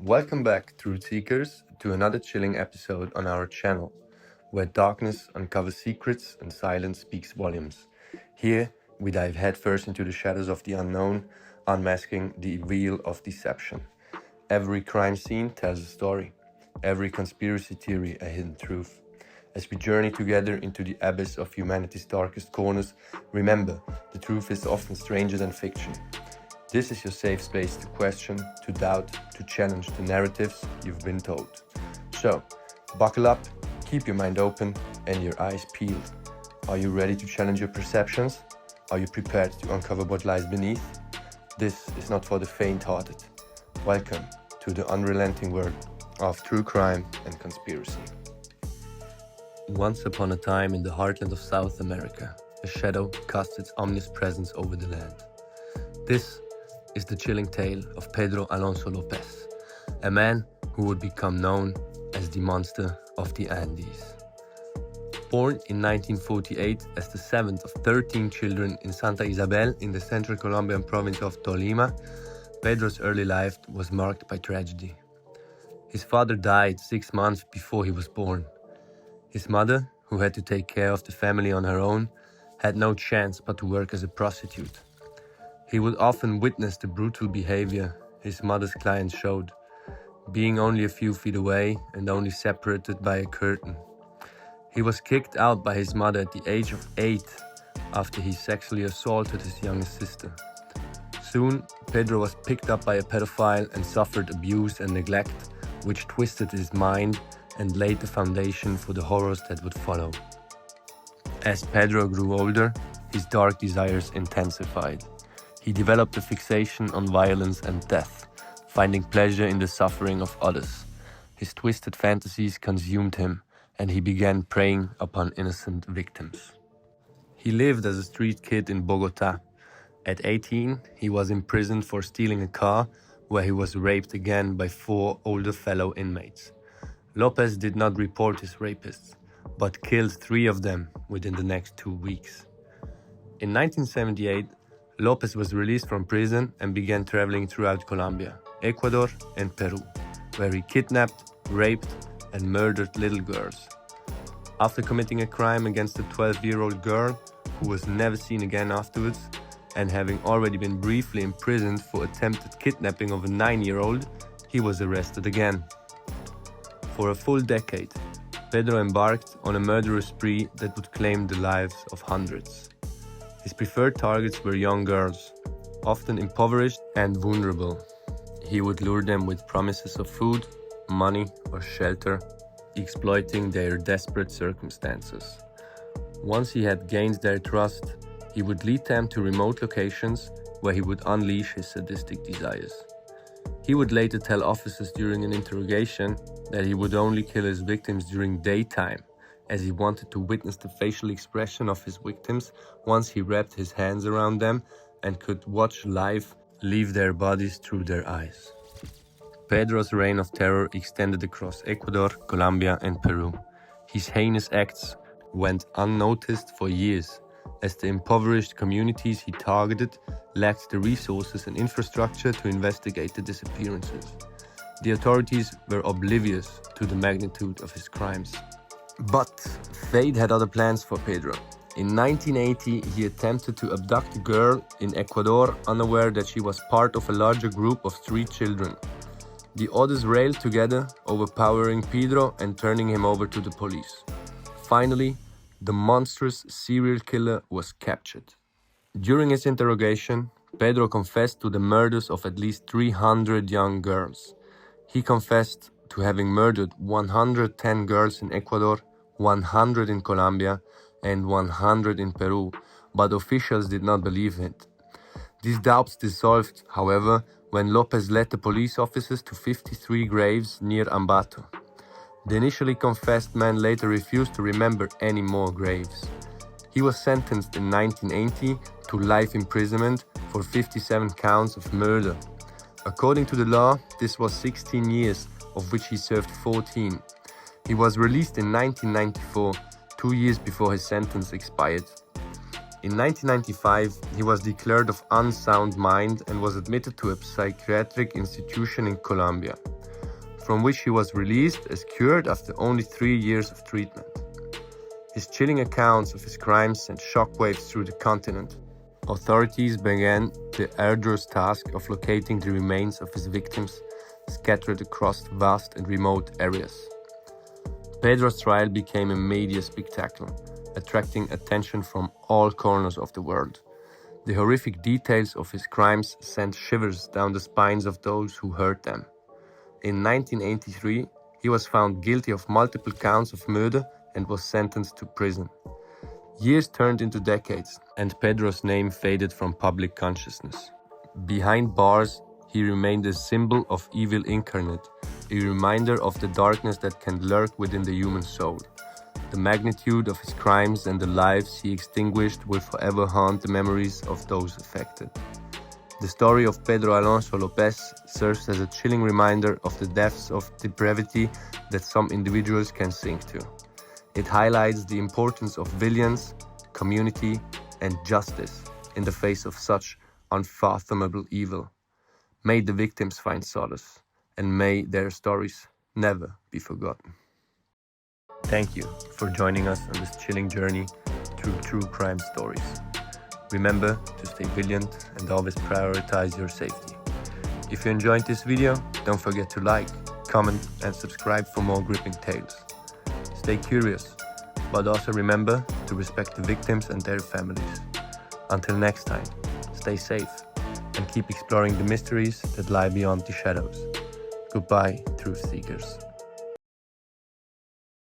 Welcome back, Truth Seekers, to another chilling episode on our channel, where darkness uncovers secrets and silence speaks volumes. Here, we dive headfirst into the shadows of the unknown, unmasking the veil of deception. Every crime scene tells a story, every conspiracy theory a hidden truth. As we journey together into the abyss of humanity's darkest corners, remember, the truth is often stranger than fiction. This is your safe space to question, to doubt, to challenge the narratives you've been told. So, buckle up, keep your mind open, and your eyes peeled. Are you ready to challenge your perceptions? Are you prepared to uncover what lies beneath? This is not for the faint-hearted. Welcome to the unrelenting world of true crime and conspiracy. Once upon a time in the heartland of South America, a shadow cast its ominous presence over the land. This is the chilling tale of Pedro Alonso Lopez, a man who would become known as the Monster of the Andes. Born in 1948 as the seventh of 13 children in Santa Isabel in the central Colombian province of Tolima, Pedro's early life was marked by tragedy. His father died 6 months before he was born. His mother, who had to take care of the family on her own, had no chance but to work as a prostitute. He would often witness the brutal behavior his mother's clients showed, being only a few feet away and only separated by a curtain. He was kicked out by his mother at the age of 8 after he sexually assaulted his younger sister. Soon, Pedro was picked up by a pedophile and suffered abuse and neglect, which twisted his mind and laid the foundation for the horrors that would follow. As Pedro grew older, his dark desires intensified. He developed a fixation on violence and death, finding pleasure in the suffering of others. His twisted fantasies consumed him, and he began preying upon innocent victims. He lived as a street kid in Bogota. At 18, he was imprisoned for stealing a car, where he was raped again by 4 older fellow inmates. Lopez did not report his rapists, but killed 3 of them within the next 2 weeks. In 1978, Lopez was released from prison and began traveling throughout Colombia, Ecuador, and Peru, where he kidnapped, raped, and murdered little girls. After committing a crime against a 12-year-old girl, who was never seen again afterwards, and having already been briefly imprisoned for attempted kidnapping of a 9-year-old, he was arrested again. For a full decade, Pedro embarked on a murderous spree that would claim the lives of hundreds. His preferred targets were young girls, often impoverished and vulnerable. He would lure them with promises of food, money, or shelter, exploiting their desperate circumstances. Once he had gained their trust, he would lead them to remote locations where he would unleash his sadistic desires. He would later tell officers during an interrogation that he would only kill his victims during daytime, as he wanted to witness the facial expression of his victims once he wrapped his hands around them and could watch life leave their bodies through their eyes. Pedro's reign of terror extended across Ecuador, Colombia, and Peru. His heinous acts went unnoticed for years, as the impoverished communities he targeted lacked the resources and infrastructure to investigate the disappearances. The authorities were oblivious to the magnitude of his crimes. But fate had other plans for Pedro. In 1980, he attempted to abduct a girl in Ecuador, unaware that she was part of a larger group of 3 children. The others railed together, overpowering Pedro and turning him over to the police. Finally, the monstrous serial killer was captured. During his interrogation, Pedro confessed to the murders of at least 300 young girls. He confessed to having murdered 110 girls in Ecuador, 100 in Colombia, and 100 in Peru, but officials did not believe it. These doubts dissolved, however, when Lopez led the police officers to 53 graves near Ambato. The initially confessed man later refused to remember any more graves. He was sentenced in 1980 to life imprisonment for 57 counts of murder. According to the law, this was 16 years, of which he served 14. He was released in 1994, 2 years before his sentence expired. In 1995, he was declared of unsound mind and was admitted to a psychiatric institution in Colombia. from which he was released as cured after only 3 years of treatment. His chilling accounts of his crimes sent shockwaves through the continent. Authorities began the arduous task of locating the remains of his victims scattered across vast and remote areas. PEDRO's trial became a media spectacle, attracting attention from all corners of the world. The horrific details of his crimes sent shivers down the spines of those who heard them. In 1983, he was found guilty of multiple counts of murder and was sentenced to prison. Years turned into decades, and PEDRO's name faded from public consciousness. Behind bars, he remained a symbol of evil incarnate, a reminder of the darkness that can lurk within the human soul. The magnitude of his crimes and the lives he extinguished will forever haunt the memories of those affected. The story of Pedro Alonso Lopez serves as a chilling reminder of the depths of depravity that some individuals can sink to. It highlights the importance of vigilance, community, and justice in the face of such unfathomable evil. May the victims find solace, and may their stories never be forgotten. Thank you for joining us on this chilling journey through true crime stories. Remember to stay vigilant and always prioritize your safety. If you enjoyed this video, don't forget to like, comment, and subscribe for more gripping tales. Stay curious, but also remember to respect the victims and their families. Until next time, stay safe and keep exploring the mysteries that lie beyond the shadows. Goodbye, truth seekers.